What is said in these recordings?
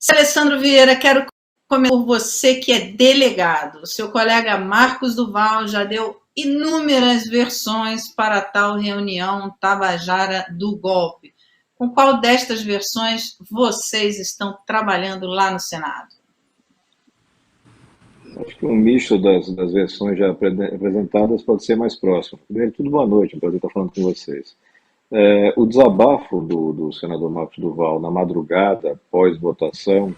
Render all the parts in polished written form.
Alessandro Vieira, quero começar por você que é delegado. Seu colega Marcos Duval já deu inúmeras versões para tal reunião tabajara do golpe. Com qual destas versões vocês estão trabalhando lá no Senado? Acho que um misto das versões já apresentadas pode ser mais próximo. Primeiro, tudo boa noite, é um prazer estar falando com vocês. O desabafo do senador Marcos Duval na madrugada, pós-votação,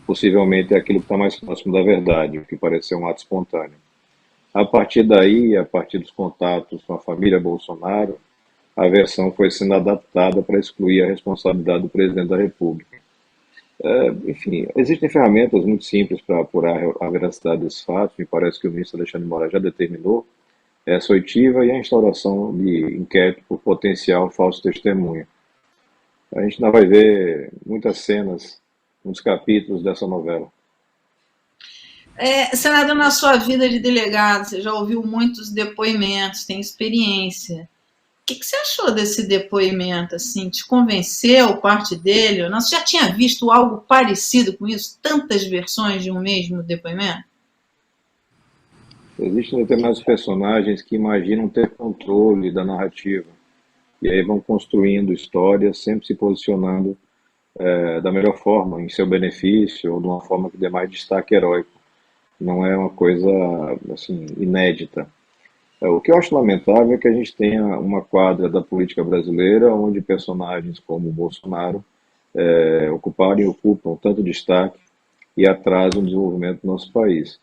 possivelmente é aquilo que está mais próximo da verdade, o que pareceu um ato espontâneo. A partir daí, a partir dos contatos com a família Bolsonaro, a versão foi sendo adaptada para excluir a responsabilidade do presidente da República. Enfim, existem ferramentas muito simples para apurar a veracidade desses fatos, me parece que o ministro Alexandre de Moraes já determinou essa oitiva e a instauração de inquérito por potencial falso testemunha. A gente ainda vai ver muitas cenas, muitos capítulos dessa novela. Senador, na sua vida de delegado, você já ouviu muitos depoimentos, tem experiência. O que você achou desse depoimento? Assim, te convenceu parte dele ou não? Você já tinha visto algo parecido com isso? Tantas versões de um mesmo depoimento? Existem determinados personagens que imaginam ter controle da narrativa e aí vão construindo histórias, sempre se posicionando da melhor forma, em seu benefício ou de uma forma que dê mais destaque heróico. Não é uma coisa assim inédita. O que eu acho lamentável é que a gente tenha uma quadra da política brasileira onde personagens como o Bolsonaro ocuparam e ocupam tanto destaque e atrasam o desenvolvimento do nosso país.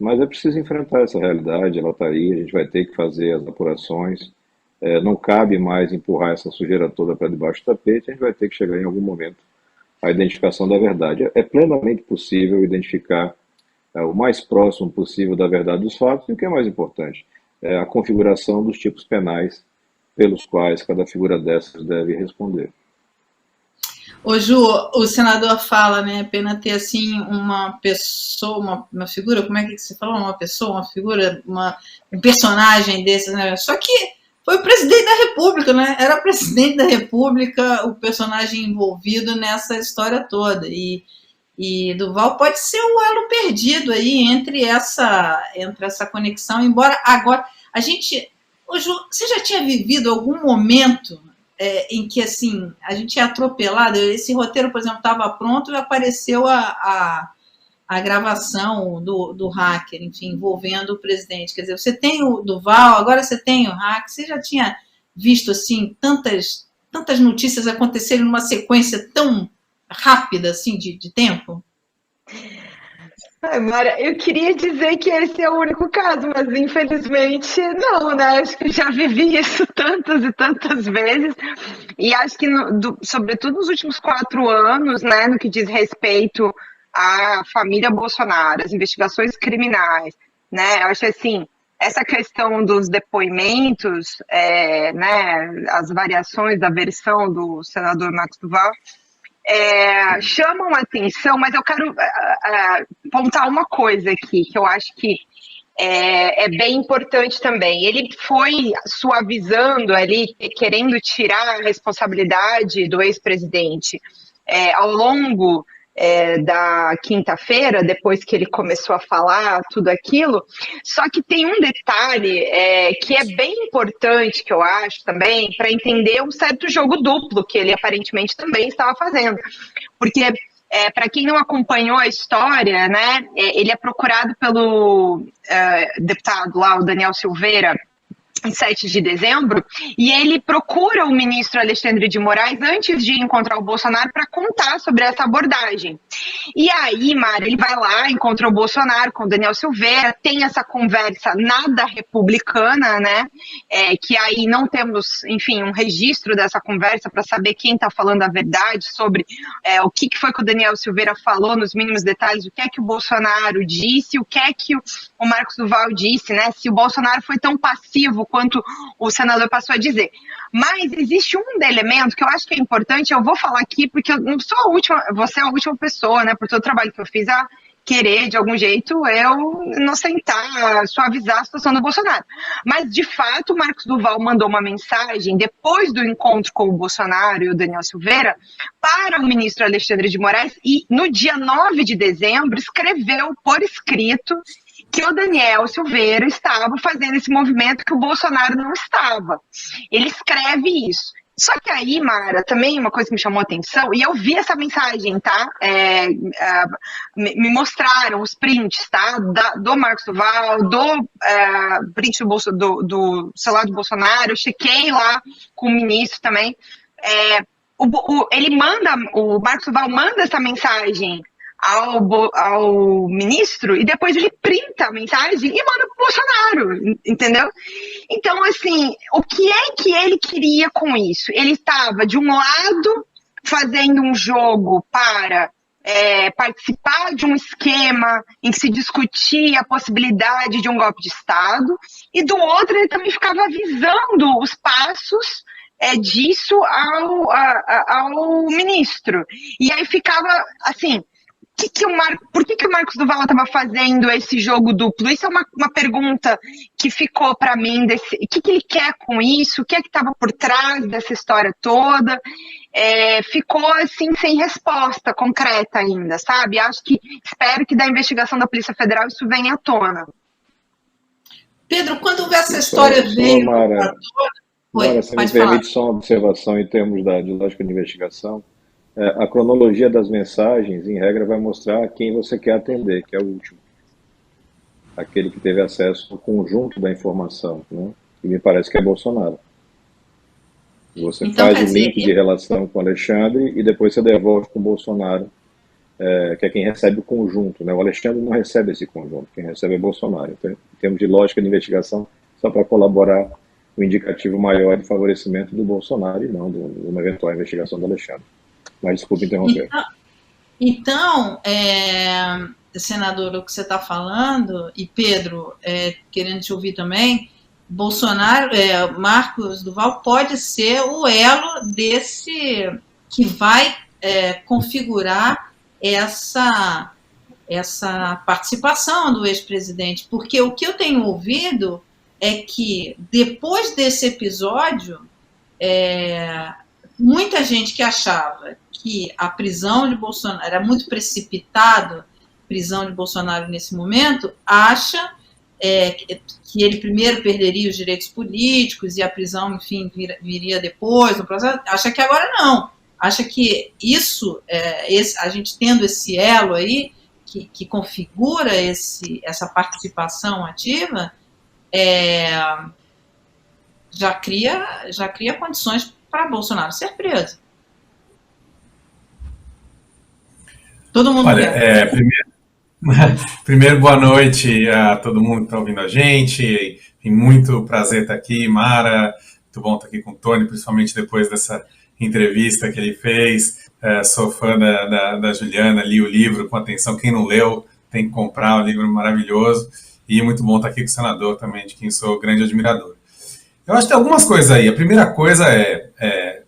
Mas é preciso enfrentar essa realidade, ela está aí, a gente vai ter que fazer as apurações, não cabe mais empurrar essa sujeira toda para debaixo do tapete, a gente vai ter que chegar em algum momento à identificação da verdade. É plenamente possível identificar o mais próximo possível da verdade dos fatos e o que é mais importante, a configuração dos tipos penais pelos quais cada figura dessas deve responder. Ô Ju, o senador fala, né, pena ter assim uma pessoa, uma figura, como é que você falou? Uma pessoa, uma figura, um personagem desses, né? Só que foi o presidente da República, né? Era o presidente da República, o personagem envolvido nessa história toda. E Duval pode ser o elo perdido aí entre essa conexão, embora agora a gente. Ô Ju, você já tinha vivido algum momento em que assim a gente é atropelado? Esse roteiro, por exemplo, estava pronto e apareceu a gravação do hacker, enfim, envolvendo o presidente. Quer dizer, você tem o Duval, agora você tem o hacker. Você já tinha visto assim tantas notícias acontecerem numa sequência tão rápida assim de tempo? Ai, Mara, eu queria dizer que esse é o único caso, mas infelizmente não, né? Acho que já vivi isso tantas e tantas vezes, e acho que, sobretudo nos últimos 4 anos, né, no que diz respeito à família Bolsonaro, as investigações criminais, né? Eu acho assim, essa questão dos depoimentos, né, as variações da versão do senador Marcos Duval, chamam a atenção, mas eu quero apontar uma coisa aqui, que eu acho que é bem importante também. Ele foi suavizando ali, querendo tirar a responsabilidade do ex-presidente ao longo da quinta-feira, depois que ele começou a falar tudo aquilo. Só que tem um detalhe que é bem importante, que eu acho também, para entender um certo jogo duplo que ele aparentemente também estava fazendo. Porque, para quem não acompanhou a história, né, ele é procurado pelo deputado lá, o Daniel Silveira, em 7 de dezembro, e ele procura o ministro Alexandre de Moraes antes de encontrar o Bolsonaro para contar sobre essa abordagem. E aí, Mara, ele vai lá, encontra o Bolsonaro com o Daniel Silveira, tem essa conversa nada republicana, né? Que aí não temos, enfim, um registro dessa conversa para saber quem está falando a verdade sobre o que foi que o Daniel Silveira falou nos mínimos detalhes, o que é que o Bolsonaro disse, o que é que o Marcos Duval disse, né? Se o Bolsonaro foi tão passivo quanto o senador passou a dizer. Mas existe um elemento que eu acho que é importante, eu vou falar aqui, porque eu não sou a última, você é a última pessoa, né, por todo o trabalho que eu fiz, a querer, de algum jeito, eu inocentar, suavizar a situação do Bolsonaro. Mas, de fato, o Marcos Duval mandou uma mensagem, depois do encontro com o Bolsonaro e o Daniel Silveira, para o ministro Alexandre de Moraes, e no dia 9 de dezembro escreveu por escrito que o Daniel Silveira estava fazendo esse movimento que o Bolsonaro não estava. Ele escreve isso. Só que aí, Mara, também uma coisa que me chamou a atenção, e eu vi essa mensagem, tá? Me mostraram os prints, tá? Do Marcos Duval, do print do celular do Bolsonaro, eu chequei lá com o ministro também. O Marcos Duval manda essa mensagem ao ministro e depois ele printa a mensagem e manda pro Bolsonaro, entendeu? Então, assim, o que é que ele queria com isso? Ele estava, de um lado, fazendo um jogo para participar de um esquema em que se discutia a possibilidade de um golpe de Estado, e do outro ele também ficava avisando os passos disso ao ministro. E aí ficava, assim, por que o Marcos Duval estava fazendo esse jogo duplo? Isso é uma pergunta que ficou para mim. O que ele quer com isso? O que é que estava por trás dessa história toda? Ficou assim sem resposta concreta ainda, sabe? Espero que da investigação da Polícia Federal isso venha à tona. Pedro, quando essa história veio... Mara, você me permite só uma observação em termos de lógica de investigação? A cronologia das mensagens, em regra, vai mostrar quem você quer atender, que é o último. Aquele que teve acesso ao conjunto da informação, né? E me parece que é Bolsonaro. Você então, faz o link de relação com Alexandre e depois você devolve com o Bolsonaro, que é quem recebe o conjunto, né? O Alexandre não recebe esse conjunto, quem recebe é Bolsonaro. Então, em termos de lógica de investigação, só para colaborar o indicativo maior de favorecimento do Bolsonaro e não de uma eventual investigação do Alexandre. Mas desculpe interromper. Então, senador, o que você está falando, e Pedro, querendo te ouvir também, Marcos Duval pode ser o elo desse que vai configurar essa participação do ex-presidente, porque o que eu tenho ouvido é que depois desse episódio, muita gente que achava que a prisão de Bolsonaro era muito precipitado, prisão de Bolsonaro nesse momento, acha que ele primeiro perderia os direitos políticos e a prisão, enfim, viria depois no processo. Acha que agora não. Acha que isso, a gente tendo esse elo aí, que configura essa participação ativa, já cria condições para Bolsonaro ser preso. Todo mundo. Olha, primeiro, boa noite a todo mundo que está ouvindo a gente. Tem muito prazer estar aqui, Mara. Muito bom estar aqui com o Tony, principalmente depois dessa entrevista que ele fez. Sou fã da Juliana, li o livro com atenção. Quem não leu tem que comprar, o livro maravilhoso. E muito bom estar aqui com o senador também, de quem sou grande admirador. Eu acho que tem algumas coisas aí. A primeira coisa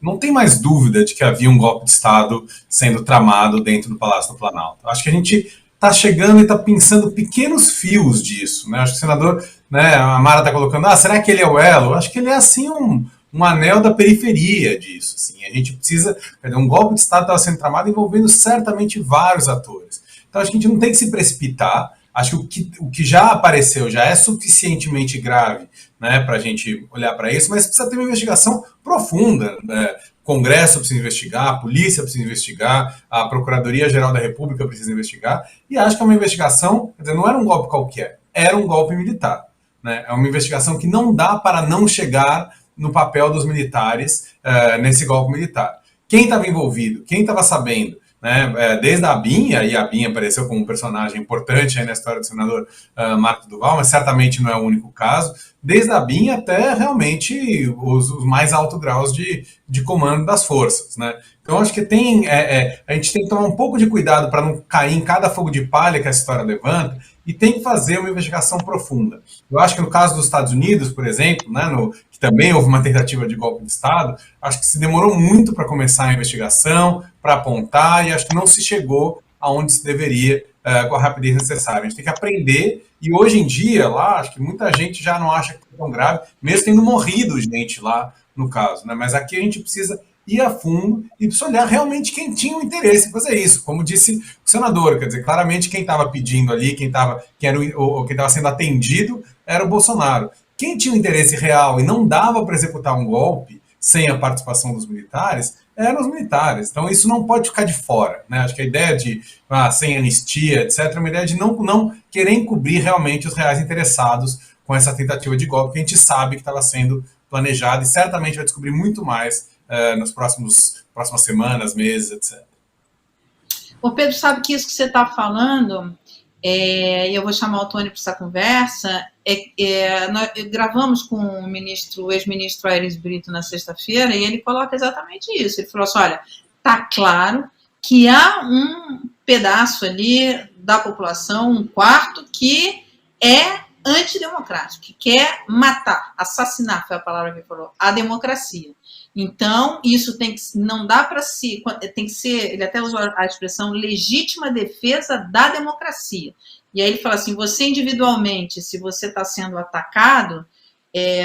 não tem mais dúvida de que havia um golpe de Estado sendo tramado dentro do Palácio do Planalto. Acho que a gente está chegando e está pensando pequenos fios disso, né? Acho que o senador, né, a Mara está colocando, será que ele é o elo? Acho que ele é, assim, um anel da periferia disso. Assim. A gente precisa... Um golpe de Estado estava sendo tramado envolvendo certamente vários atores. Então, acho que a gente não tem que se precipitar. Acho que o que já apareceu já é suficientemente grave, né, para a gente olhar para isso, mas precisa ter uma investigação profunda. O Congresso precisa investigar, a polícia precisa investigar, a Procuradoria-Geral da República precisa investigar, e acho que é uma investigação, quer dizer, não era um golpe qualquer, era um golpe militar. Né? É uma investigação que não dá para não chegar no papel dos militares nesse golpe militar. Quem estava envolvido? Quem estava sabendo? Né, desde a Binha, e a Binha apareceu como um personagem importante aí na história do senador Marcos Duval, mas certamente não é o único caso, desde a Binha até realmente os mais altos graus de comando das forças. Né? Então acho que a gente tem que tomar um pouco de cuidado para não cair em cada fogo de palha que a história levanta, e tem que fazer uma investigação profunda. Eu acho que no caso dos Estados Unidos, por exemplo, né, que também houve uma tentativa de golpe de Estado, acho que se demorou muito para começar a investigação, para apontar, e acho que não se chegou aonde se deveria com a rapidez necessária. A gente tem que aprender, e hoje em dia, lá, acho que muita gente já não acha que é tão grave, mesmo tendo morrido gente lá, no caso, né? Mas aqui a gente precisa ir a fundo e precisa olhar realmente quem tinha o interesse em fazer isso. Como disse o senador, quer dizer, claramente quem estava pedindo ali, quem estava sendo atendido era o Bolsonaro. Quem tinha um interesse real e não dava para executar um golpe sem a participação dos militares, eram os militares. Então isso não pode ficar de fora, né? Acho que a ideia de sem anistia, etc., é uma ideia de não querer encobrir realmente os reais interessados com essa tentativa de golpe que a gente sabe que estava sendo planejado e certamente vai descobrir muito mais nas próximas semanas, meses, etc. O Pedro, sabe que isso que você está falando, e eu vou chamar o Tony para essa conversa, nós gravamos com o ex-ministro Aires Brito na sexta-feira, e ele coloca exatamente isso. Ele falou assim, olha, está claro que há um pedaço ali da população, um quarto, que é antidemocrático, que quer matar, assassinar, foi a palavra que ele falou, a democracia. Então, isso não dá para tem que ser, ele até usou a expressão legítima defesa da democracia. E aí ele fala assim, você individualmente, se você está sendo atacado,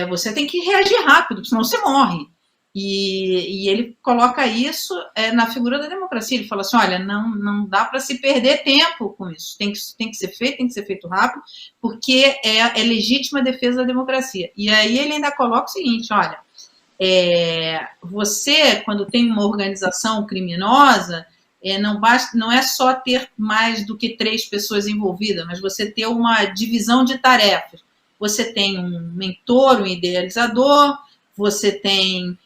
você tem que reagir rápido, senão você morre. E ele coloca isso na figura da democracia. Ele fala assim, olha, não dá para se perder tempo com isso. Tem que ser feito rápido, porque é legítima defesa da democracia. E aí ele ainda coloca o seguinte, olha, você, quando tem uma organização criminosa, não é só ter mais do que 3 pessoas envolvidas, mas você ter uma divisão de tarefas. Você tem um mentor, um idealizador, você tem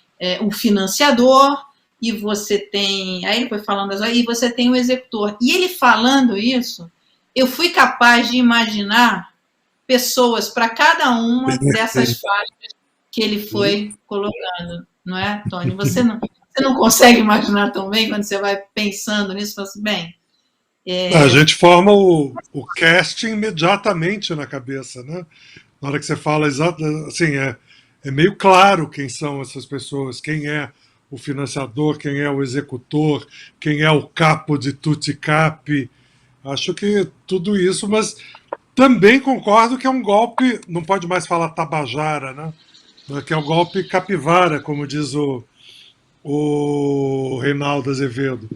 um financiador, e você tem... Aí ele foi falando, e você tem o executor. E ele falando isso, eu fui capaz de imaginar pessoas para cada uma dessas faixas que ele foi colocando, não é, Tony? Você não consegue imaginar tão bem quando você vai pensando nisso, fala assim, bem... A gente forma o casting imediatamente na cabeça, né? Na hora que você fala assim, é meio claro quem são essas pessoas, quem é o financiador, quem é o executor, quem é o capo de tutti capi. Acho que tudo isso, mas também concordo que é um golpe, não pode mais falar tabajara, né? Que é um golpe capivara, como diz o Reinaldo Azevedo.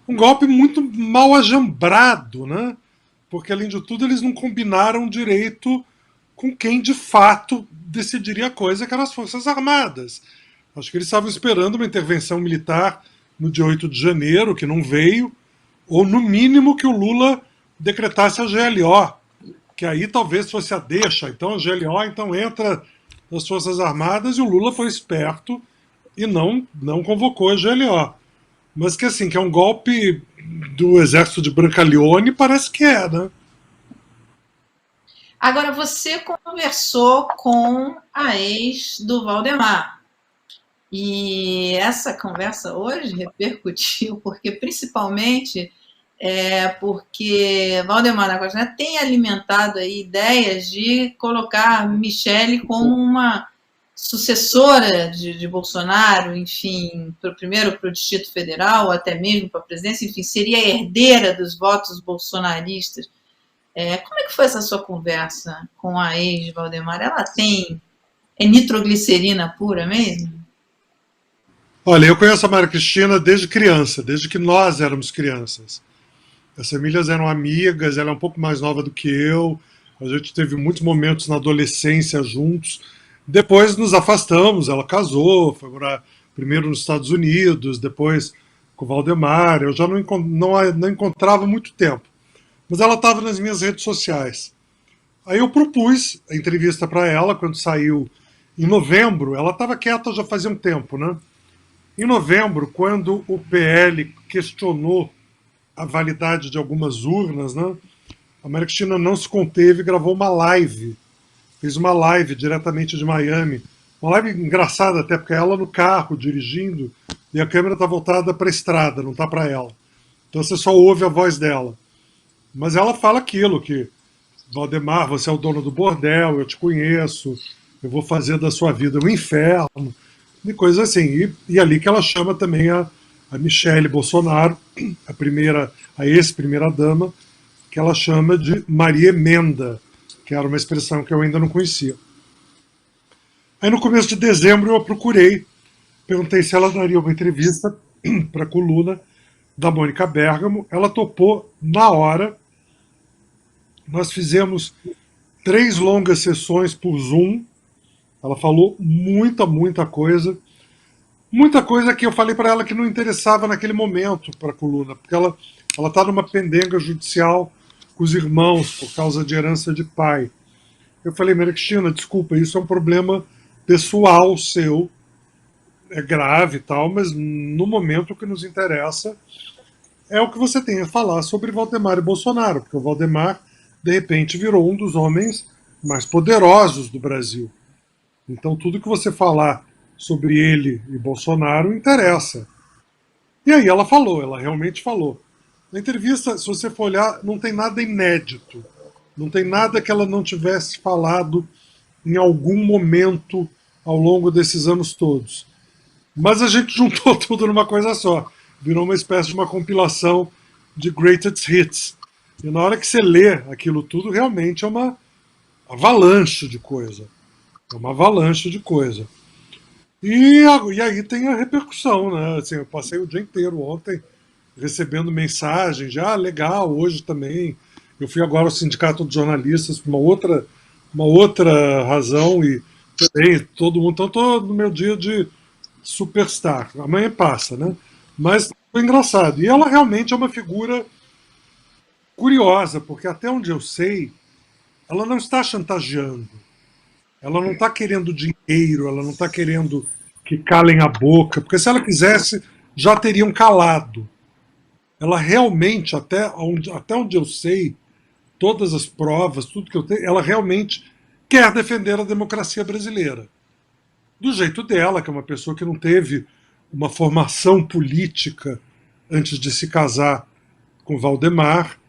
Um golpe muito mal ajambrado, né? Porque, além de tudo, eles não combinaram direito com quem, de fato, decidiria a coisa, que eram as Forças Armadas. Acho que eles estavam esperando uma intervenção militar no dia 8 de janeiro, que não veio, ou, no mínimo, que o Lula decretasse a GLO, que aí talvez fosse a deixa. Então, a GLO então entra nas Forças Armadas, e o Lula foi esperto e não convocou a GLO. Mas que, assim, que é um golpe do exército de Brancaleone, parece que né? Agora, você conversou com a ex do Valdemar. E essa conversa hoje repercutiu, porque principalmente porque Valdemar da Costa Neto tem alimentado aí ideias de colocar Michele como uma sucessora de Bolsonaro, enfim, primeiro para o Distrito Federal, ou até mesmo para a presidência, enfim, seria a herdeira dos votos bolsonaristas. Como é que foi essa sua conversa com a ex de Valdemar? Ela é nitroglicerina pura mesmo? Olha, eu conheço a Maria Cristina desde criança, desde que nós éramos crianças. As famílias eram amigas, ela é um pouco mais nova do que eu, a gente teve muitos momentos na adolescência juntos. Depois nos afastamos, ela casou, foi morar primeiro nos Estados Unidos, depois com o Valdemar. Eu já não encontrava muito tempo, mas ela estava nas minhas redes sociais. Aí eu propus a entrevista para ela quando saiu em novembro. Ela estava quieta já fazia um tempo, né? Em novembro, quando o PL questionou a validade de algumas urnas, né, a Maria Cristina não se conteve e gravou uma live. Fez uma live diretamente de Miami. Uma live engraçada até, porque ela no carro, dirigindo, e a câmera está voltada para a estrada, não está para ela. Então você só ouve a voz dela. Mas ela fala aquilo, que Valdemar, você é o dono do bordel, eu te conheço, eu vou fazer da sua vida um inferno, e coisas assim. E ali que ela chama também a Michele Bolsonaro, a ex-primeira-dama, que ela chama de Maria Emenda, que era uma expressão que eu ainda não conhecia. Aí no começo de dezembro eu a procurei, perguntei se ela daria uma entrevista para a coluna da Mônica Bergamo, ela topou na hora. Nós fizemos 3 longas sessões por Zoom, ela falou muita coisa, muita coisa que eu falei para ela que não interessava naquele momento para a coluna, porque ela está numa pendenga judicial com os irmãos por causa de herança de pai. Eu falei, Maria Cristina, desculpa, isso é um problema pessoal seu, é grave e tal, mas no momento o que nos interessa é o que você tem a falar sobre Valdemar e Bolsonaro, porque o Valdemar, de repente, virou um dos homens mais poderosos do Brasil. Então tudo que você falar sobre ele e Bolsonaro interessa. E aí ela falou, ela realmente falou. Na entrevista, se você for olhar, não tem nada inédito. Não tem nada que ela não tivesse falado em algum momento ao longo desses anos todos. Mas a gente juntou tudo numa coisa só. Virou uma espécie de uma compilação de greatest hits. E na hora que você lê aquilo tudo, realmente é uma avalanche de coisa. É uma avalanche de coisa. E aí tem a repercussão, né? Assim, eu passei o dia inteiro ontem recebendo mensagens de legal, hoje também. Eu fui agora ao Sindicato de Jornalistas por uma outra razão e também todo mundo. Então estou no meu dia de superstar. Amanhã passa, né? Mas foi engraçado. E ela realmente é uma figura curiosa, porque até onde eu sei, ela não está chantageando. Ela não está querendo dinheiro, ela não está querendo que calem a boca, porque se ela quisesse, já teriam calado. Ela realmente, até onde eu sei, todas as provas, tudo que eu tenho, ela realmente quer defender a democracia brasileira. Do jeito dela, que é uma pessoa que não teve uma formação política antes de se casar com Valdemar,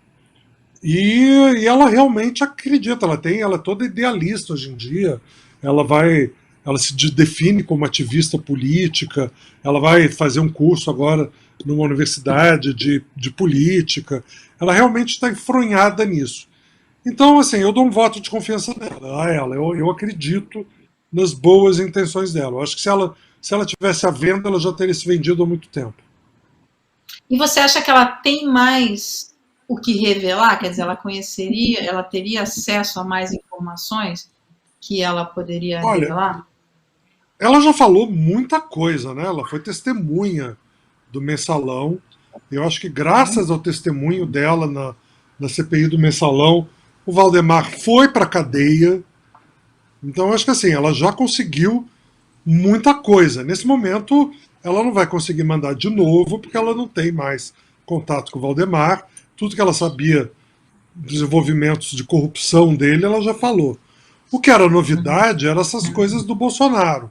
e ela realmente acredita, ela é toda idealista hoje em dia, ela se define como ativista política, ela vai fazer um curso agora numa universidade de política, ela realmente está enfronhada nisso. Então, assim, eu dou um voto de confiança a ela, eu acredito nas boas intenções dela. Eu acho que se ela tivesse à venda, ela já teria se vendido há muito tempo. E você acha que ela tem mais o que revelar? Quer dizer, ela teria acesso a mais informações que ela poderia revelar? Ela já falou muita coisa, né? Ela foi testemunha do Mensalão. Eu acho que graças ao testemunho dela na CPI do Mensalão, o Valdemar foi para a cadeia. Então eu acho que assim, ela já conseguiu muita coisa. Nesse momento, ela não vai conseguir mandar de novo, porque ela não tem mais contato com o Valdemar. Tudo que ela sabia, desenvolvimentos de corrupção dele, ela já falou. O que era novidade eram essas coisas do Bolsonaro.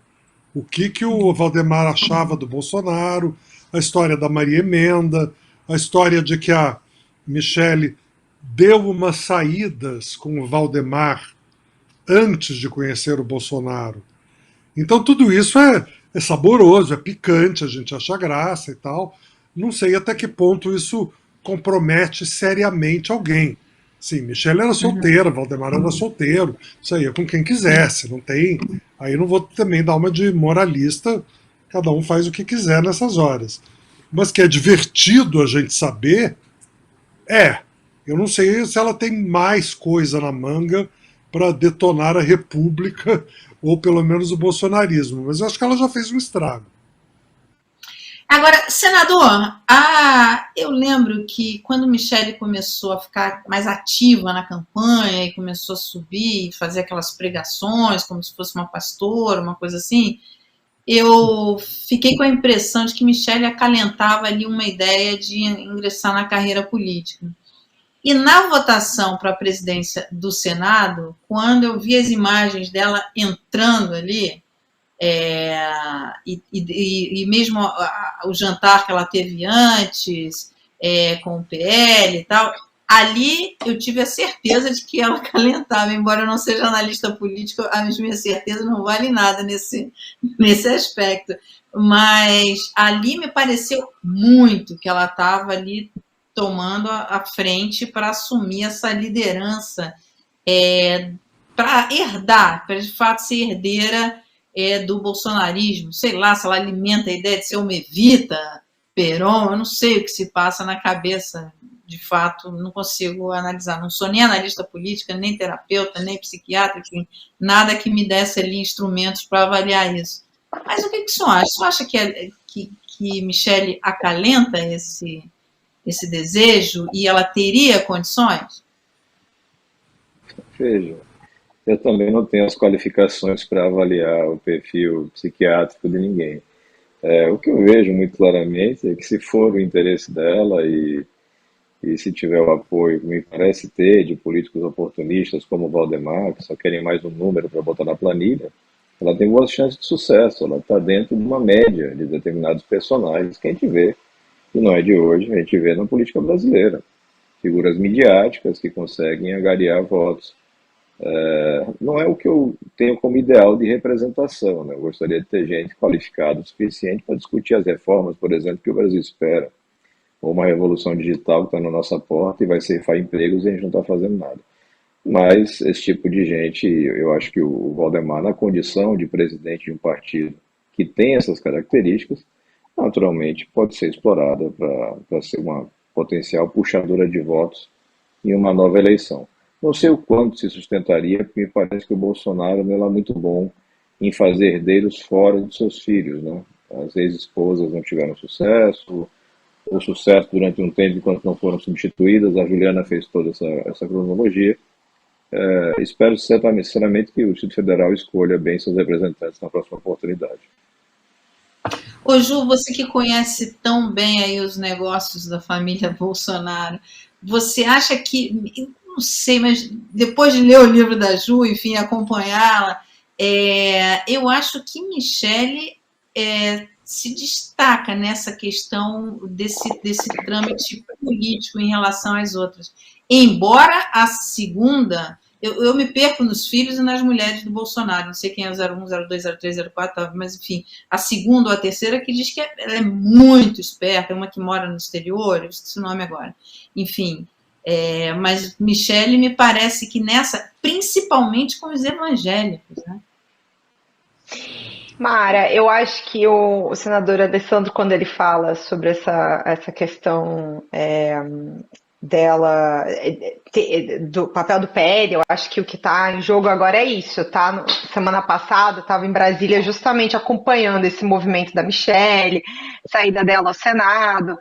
O que o Valdemar achava do Bolsonaro, a história da Maria Emenda, a história de que a Michele deu umas saídas com o Valdemar antes de conhecer o Bolsonaro. Então tudo isso é saboroso, é picante, a gente acha graça e tal. Não sei até que ponto isso compromete seriamente alguém. Sim, Michele era solteira, Valdemar era solteiro, isso aí é com quem quisesse, não tem. Aí não vou também dar uma de moralista, cada um faz o que quiser nessas horas. Mas que é divertido a gente saber, eu não sei se ela tem mais coisa na manga para detonar a República, ou pelo menos o bolsonarismo, mas eu acho que ela já fez um estrago. Agora, senador, eu lembro que quando Michele começou a ficar mais ativa na campanha e começou a subir e fazer aquelas pregações como se fosse uma pastora, uma coisa assim, eu fiquei com a impressão de que Michele acalentava ali uma ideia de ingressar na carreira política. E na votação para a presidência do Senado, quando eu vi as imagens dela entrando ali, e mesmo o jantar que ela teve antes, com o PL e tal, ali eu tive a certeza de que ela calentava, embora eu não seja analista político, as minhas certezas não valem nada nesse aspecto, mas ali me pareceu muito que ela estava ali tomando a frente para assumir essa liderança, para herdar, para de fato ser herdeira do bolsonarismo. Sei lá se ela alimenta a ideia de ser uma Evita Peron, eu não sei o que se passa na cabeça, de fato, não consigo analisar. Não sou nem analista política, nem terapeuta, nem psiquiatra, enfim, nada que me desse ali instrumentos para avaliar isso. Mas o que você acha? Você acha que Michele acalenta esse desejo e ela teria condições? Veja, eu também não tenho as qualificações para avaliar o perfil psiquiátrico de ninguém. O que eu vejo muito claramente é que, se for o interesse dela e se tiver o apoio que me parece ter de políticos oportunistas como o Valdemar, que só querem mais um número para botar na planilha, ela tem boas chances de sucesso. Ela está dentro de uma média de determinados personagens que a gente vê, e não é de hoje, a gente vê na política brasileira. Figuras midiáticas que conseguem angariar votos. Não é o que eu tenho como ideal de representação, né? Eu gostaria de ter gente qualificada o suficiente para discutir as reformas, por exemplo, que o Brasil espera, ou uma revolução digital que está na nossa porta e vai ceifar empregos e a gente não está fazendo nada. Mas esse tipo de gente, eu acho que o Valdemar, na condição de presidente de um partido que tem essas características, naturalmente pode ser explorada para ser uma potencial puxadora de votos em uma nova eleição. Não sei o quanto se sustentaria, porque me parece que o Bolsonaro não é lá muito bom em fazer herdeiros fora de seus filhos, né? As ex-esposas não tiveram sucesso, ou sucesso durante um tempo enquanto não foram substituídas. A Juliana fez toda essa cronologia. Espero sinceramente que o Distrito Federal escolha bem seus representantes na próxima oportunidade. Ô Ju, você que conhece tão bem aí os negócios da família Bolsonaro, você acha que, não sei, mas depois de ler o livro da Ju, enfim, acompanhá-la, eu acho que Michele se destaca nessa questão desse trâmite político em relação às outras. Embora a segunda, eu me perco nos filhos e nas mulheres do Bolsonaro, não sei quem é o 01, 02, 03, 04, mas enfim, a segunda ou a terceira que diz que ela é muito esperta, é uma que mora no exterior, eu esqueci o nome agora, enfim, mas Michele me parece que nessa, principalmente com os evangélicos, né? Mara, eu acho que o senador Alessandro, quando ele fala sobre essa questão dela, do papel do PL, eu acho que o que está em jogo agora é isso, tá? Semana passada estava em Brasília justamente acompanhando esse movimento da Michele, saída dela ao Senado.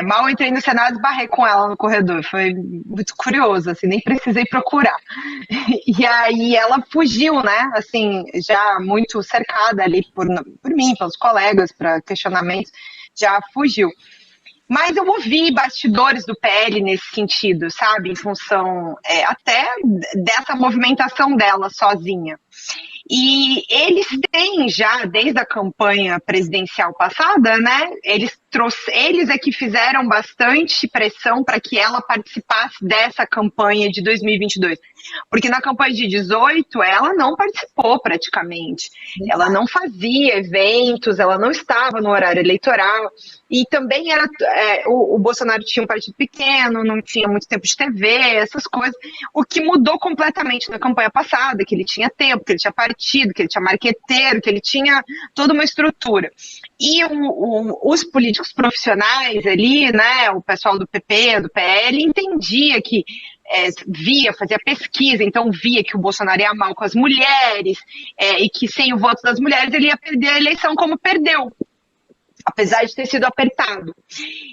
Mal entrei no Senado e esbarrei com ela no corredor, foi muito curioso, assim, nem precisei procurar. E aí ela fugiu, né, assim, já muito cercada ali por mim, pelos colegas, para questionamentos, já fugiu. Mas eu ouvi bastidores do PL nesse sentido, sabe, em função até dessa movimentação dela sozinha. E eles têm já, desde a campanha presidencial passada, né, eles é que fizeram bastante pressão para que ela participasse dessa campanha de 2022. Porque na campanha de 18, ela não participou praticamente. Ela não fazia eventos, ela não estava no horário eleitoral. E também o Bolsonaro tinha um partido pequeno, não tinha muito tempo de TV, essas coisas. O que mudou completamente na campanha passada, que ele tinha tempo, que ele tinha partido, que ele tinha marqueteiro, que ele tinha toda uma estrutura. E os políticos profissionais ali, né, o pessoal do PP, do PL, entendia que fazia pesquisa, então via que o Bolsonaro ia mal com as mulheres, e que sem o voto das mulheres ele ia perder a eleição como perdeu, apesar de ter sido apertado.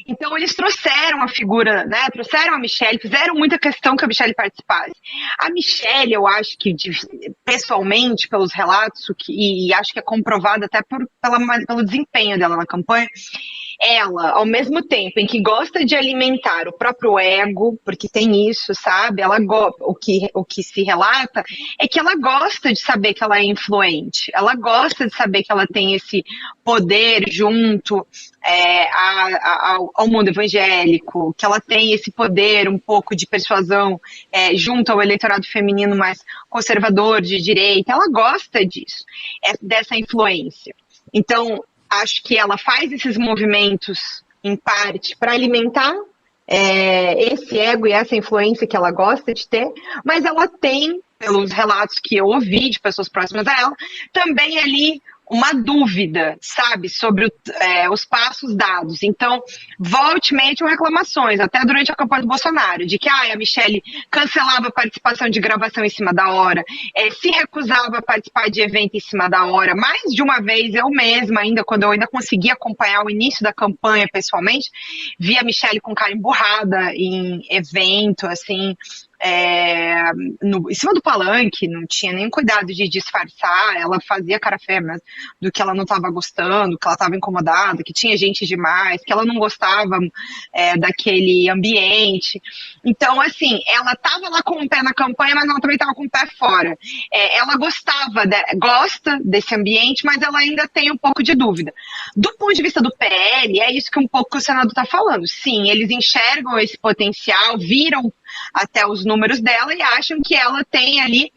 Então eles trouxeram a figura, né, trouxeram a Michele, fizeram muita questão que a Michele participasse. A Michele, eu acho que, pessoalmente, pelos relatos, e acho que é comprovado até pelo desempenho dela na campanha, ela, ao mesmo tempo em que gosta de alimentar o próprio ego, porque tem isso, sabe? O que se relata é que ela gosta de saber que ela é influente, ela gosta de saber que ela tem esse poder junto ao mundo evangélico, que ela tem esse poder um pouco de persuasão junto ao eleitorado feminino mais conservador, de direita. Ela gosta disso, dessa influência. Então, acho que ela faz esses movimentos, em parte, para alimentar esse ego e essa influência que ela gosta de ter, mas ela tem, pelos relatos que eu ouvi de pessoas próximas a ela, também ali uma dúvida, sabe, sobre os passos dados. Então, volte e meia tinham reclamações, até durante a campanha do Bolsonaro, de que a Michelle cancelava a participação de gravação em cima da hora, se recusava a participar de evento em cima da hora. Mais de uma vez, eu mesma, quando eu ainda conseguia acompanhar o início da campanha pessoalmente, vi a Michelle com cara emburrada em evento, assim, em cima do palanque, não tinha nem cuidado de disfarçar, ela fazia cara feia mesmo, do que ela não estava gostando, que ela estava incomodada, que tinha gente demais, que ela não gostava daquele ambiente. Então, assim, ela estava lá com o pé na campanha, mas ela também estava com o pé fora. Ela gosta desse ambiente, mas ela ainda tem um pouco de dúvida. Do ponto de vista do PL, é isso que um pouco o Senado está falando. Sim, eles enxergam esse potencial, viram até os números dela e acham que ela tem ali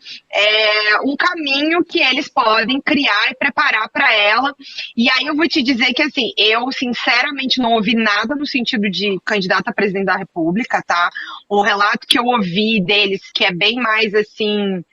um caminho que eles podem criar e preparar para ela. E aí eu vou te dizer que, assim, eu sinceramente não ouvi nada no sentido de candidata a presidente da República, tá? O relato que eu ouvi deles, que é bem mais, assim,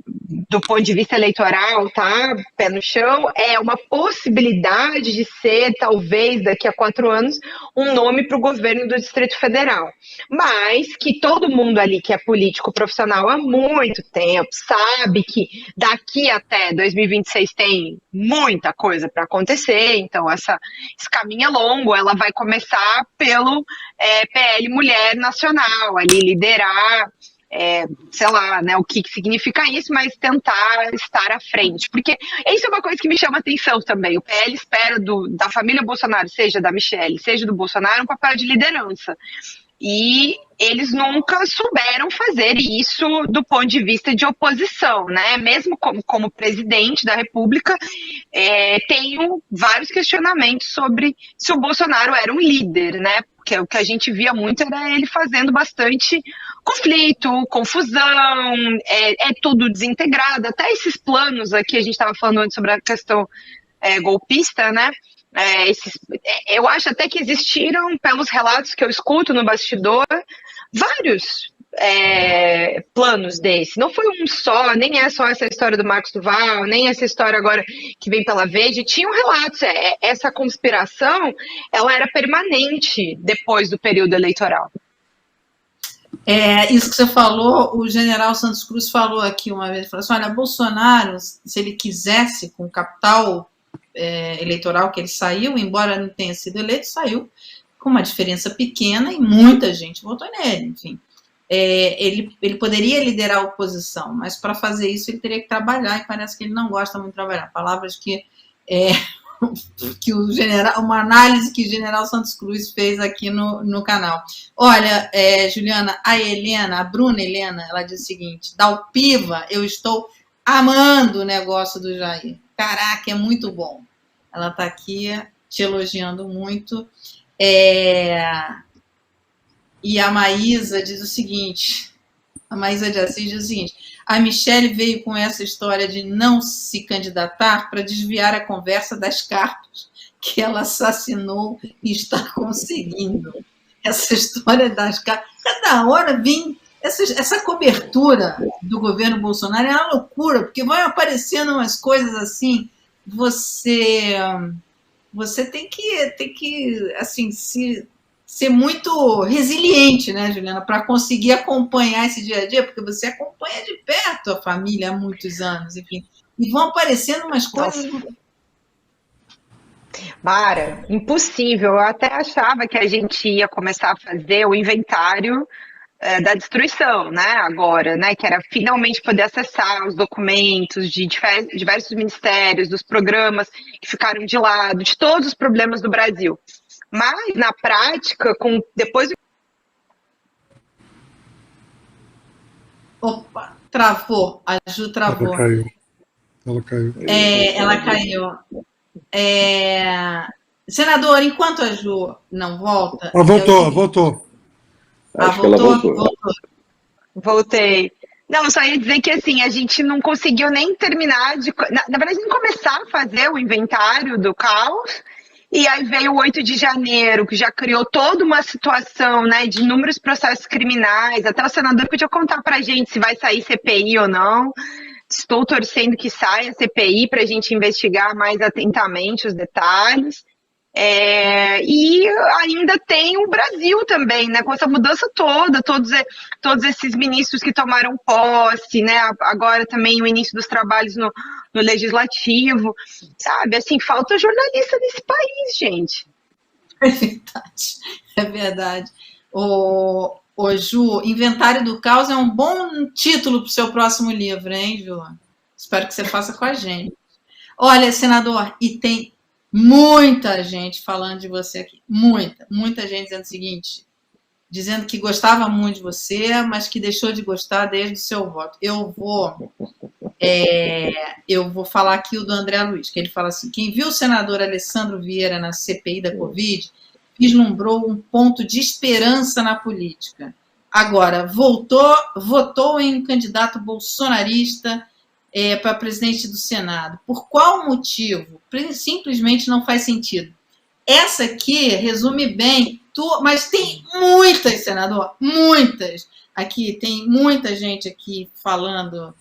do ponto de vista eleitoral, tá? Pé no chão, é uma possibilidade de ser, talvez, daqui a 4 anos, um nome para o governo do Distrito Federal. Mas que todo mundo ali que é político profissional há muito tempo sabe que daqui até 2026 tem muita coisa para acontecer, então esse caminho é longo, ela vai começar pelo PL Mulher Nacional, ali liderar, sei lá, né, o que significa isso, mas tentar estar à frente, porque isso é uma coisa que me chama atenção também. O PL espera da família Bolsonaro, seja da Michelle, seja do Bolsonaro, um papel de liderança, e eles nunca souberam fazer isso do ponto de vista de oposição, né? Mesmo como presidente da República, tenho vários questionamentos sobre se o Bolsonaro era um líder, né? Porque o que a gente via muito era ele fazendo bastante conflito, confusão, tudo desintegrado. Até esses planos aqui, a gente estava falando antes sobre a questão golpista, né? Eu acho até que existiram, pelos relatos que eu escuto no bastidor, vários planos desse. Não foi um só, nem é só essa história do Marcos Duval, nem essa história agora que vem pela Veja. Tinham relatos. Essa conspiração, ela era permanente depois do período eleitoral. Isso que você falou, o general Santos Cruz falou aqui uma vez, falou assim, olha, Bolsonaro, se ele quisesse, com o capital eleitoral que ele saiu, embora não tenha sido eleito, saiu com uma diferença pequena e muita gente votou nele, enfim. Ele poderia liderar a oposição, mas para fazer isso ele teria que trabalhar, e parece que ele não gosta muito de trabalhar. Palavras que uma análise que o general Santos Cruz fez aqui no canal. Olha, Juliana, a Bruna Helena, ela diz o seguinte, da Alpiva, eu estou amando o negócio do Jair. Caraca, é muito bom. Ela está aqui te elogiando muito. E a Maísa diz o seguinte, a Maísa de Assis diz o seguinte, a Michelle veio com essa história de não se candidatar para desviar a conversa das cartas que ela assassinou e está conseguindo. Essa história das cartas, cada hora vem essa cobertura do governo Bolsonaro, é uma loucura, porque vai aparecendo umas coisas assim, você tem que assim, ser muito resiliente, né, Juliana, para conseguir acompanhar esse dia a dia, porque você acompanha de perto a família há muitos anos, enfim, e vão aparecendo umas coisas... Mara, impossível. Eu até achava que a gente ia começar a fazer o inventário da destruição, né, agora, né, que era finalmente poder acessar os documentos de diversos ministérios, dos programas que ficaram de lado, de todos os problemas do Brasil. Mas, na prática, depois... Opa, travou. A Ju travou. Ela caiu. Ela caiu. Senador, enquanto a Ju não volta... voltou. Acho que ela voltou. Voltei. Não, só ia dizer que assim, a gente não conseguiu nem terminar na verdade, nem começar a fazer o inventário do caos, E aí veio o 8 de janeiro, que já criou toda uma situação, né, de inúmeros processos criminais. Até o senador podia contar para a gente se vai sair CPI ou não. Estou torcendo que saia CPI para a gente investigar mais atentamente os detalhes. E ainda tem o Brasil também, né, com essa mudança toda, todos esses ministros que tomaram posse, né, agora também o início dos trabalhos no Legislativo, sabe, assim, falta jornalista nesse país, gente. É verdade, é verdade. Ô, Ju, Inventário do Caos é um bom título para o seu próximo livro, hein, Ju? Espero que você faça com a gente. Olha, senador, e tem muita gente falando de você aqui. Muita gente dizendo o seguinte, dizendo que gostava muito de você, mas que deixou de gostar desde o seu voto. Eu vou falar aqui o do André Luiz, que ele fala assim, quem viu o senador Alessandro Vieira na CPI da Covid vislumbrou um ponto de esperança na política. Agora, votou em um candidato bolsonarista para presidente do Senado. Por qual motivo? Simplesmente não faz sentido. Essa aqui resume bem, mas tem muitas, senador, muitas. Aqui tem muita gente aqui falando,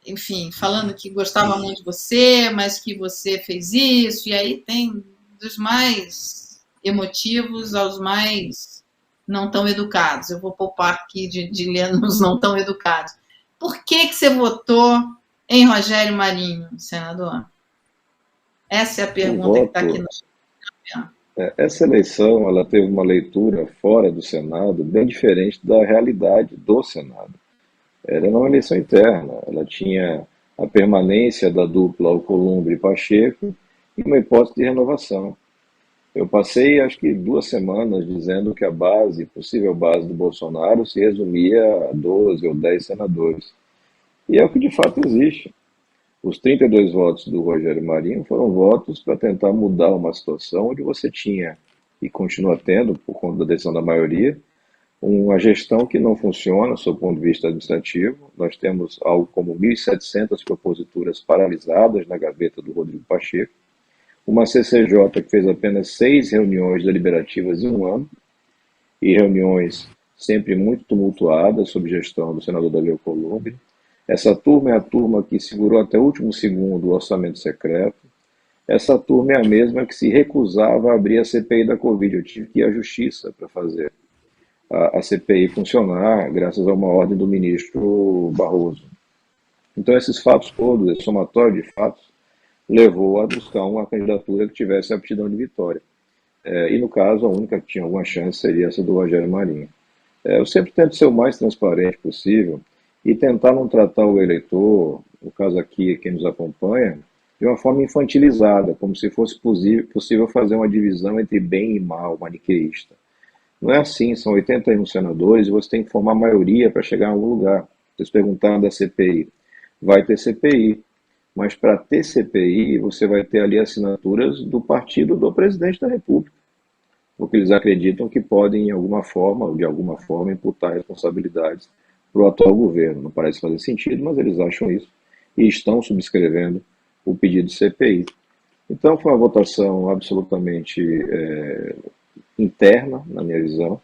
enfim, falando que gostava muito de você, mas que você fez isso, e aí tem dos mais emotivos aos mais não tão educados. Eu vou poupar aqui de ler nos não tão educados. Por que você votou em Rogério Marinho, senador? Essa é a pergunta que está aqui no... Essa eleição ela teve uma leitura fora do Senado bem diferente da realidade do Senado. Era uma eleição interna, ela tinha a permanência da dupla Alcolumbre e Pacheco e uma hipótese de renovação. Eu passei, acho que 2 semanas dizendo que a possível base do Bolsonaro se resumia a 12 ou 10 senadores. E é o que de fato existe. Os 32 votos do Rogério Marinho foram votos para tentar mudar uma situação onde você tinha, e continua tendo, por conta da decisão da maioria, uma gestão que não funciona sob o ponto de vista administrativo. Nós temos algo como 1.700 proposituras paralisadas na gaveta do Rodrigo Pacheco, uma CCJ que fez apenas 6 reuniões deliberativas em um ano, e reuniões sempre muito tumultuadas sob gestão do senador Davi Alcolumbre. Essa turma é a turma que segurou até o último segundo o orçamento secreto. Essa turma é a mesma que se recusava a abrir a CPI da Covid. Eu tive que ir à Justiça para fazer a CPI funcionar, graças a uma ordem do ministro Barroso. Então, esses fatos todos, esse somatório de fatos, levou a buscar uma candidatura que tivesse aptidão de vitória. E, no caso, a única que tinha alguma chance seria essa do Rogério Marinho. Eu sempre tento ser o mais transparente possível e tentar não tratar o eleitor, no caso aqui, quem nos acompanha, de uma forma infantilizada, como se fosse possível fazer uma divisão entre bem e mal, maniqueísta. Não é assim, são 81 senadores e você tem que formar maioria para chegar a algum lugar. Vocês perguntaram da CPI. Vai ter CPI, mas para ter CPI, você vai ter ali assinaturas do partido do presidente da República, porque eles acreditam que podem, de alguma forma, imputar responsabilidades para o atual governo. Não parece fazer sentido, mas eles acham isso e estão subscrevendo o pedido de CPI. Então, foi uma votação absolutamente interna, na minha visão.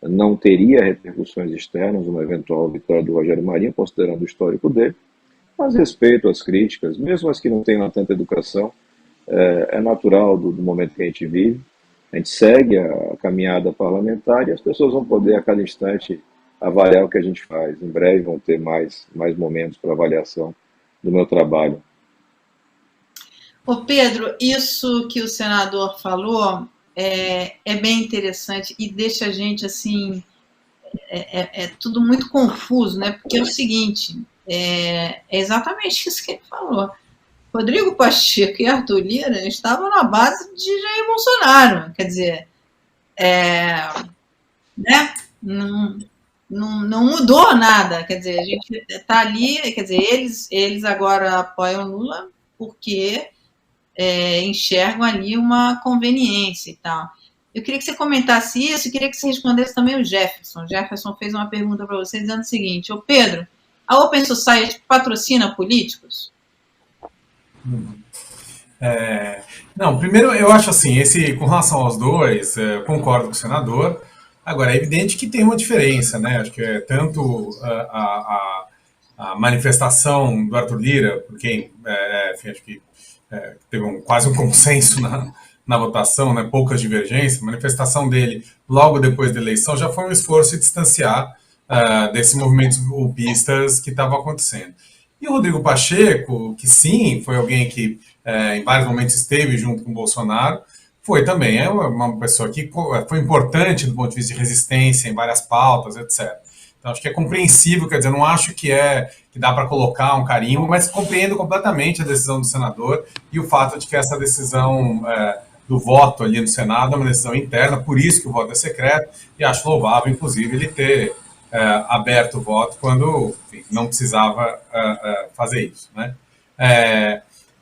Não teria repercussões externas uma eventual vitória do Rogério Marinho, considerando o histórico dele, mas respeito às críticas, mesmo as que não tenham tanta educação, é natural do momento que a gente vive. A gente segue a caminhada parlamentar e as pessoas vão poder, a cada instante, avaliar o que a gente faz. Em breve vão ter mais momentos para avaliação do meu trabalho. Ô Pedro, isso que o senador falou é bem interessante e deixa a gente assim, tudo muito confuso, né? Porque é o seguinte, é exatamente isso que ele falou. Rodrigo Pacheco e Arthur Lira estavam na base de Jair Bolsonaro, quer dizer, né? Não mudou nada, quer dizer, a gente está ali, quer dizer, eles agora apoiam Lula porque enxergam ali uma conveniência e tal. Eu queria que você comentasse isso e queria que você respondesse também o Jefferson. O Jefferson fez uma pergunta para você dizendo o seguinte: ô Pedro, a Open Society patrocina políticos? Não, primeiro eu acho assim, com relação aos dois, concordo com o senador. Agora, é evidente que tem uma diferença, né? Acho que é tanto a manifestação do Arthur Lira, por quem, enfim, acho que teve quase um consenso na votação, né? Poucas divergências. A manifestação dele logo depois da eleição já foi um esforço de distanciar desses movimentos golpistas que estavam acontecendo. E o Rodrigo Pacheco, que sim, foi alguém que em vários momentos esteve junto com o Bolsonaro, foi também uma pessoa que foi importante do ponto de vista de resistência em várias pautas, etc. Então, acho que é compreensível, quer dizer, não acho que dá para colocar um carimbo, mas compreendo completamente a decisão do senador e o fato de que essa decisão do voto ali no Senado é uma decisão interna, por isso que o voto é secreto, e acho louvável, inclusive, ele ter aberto o voto quando, enfim, não precisava fazer isso, né?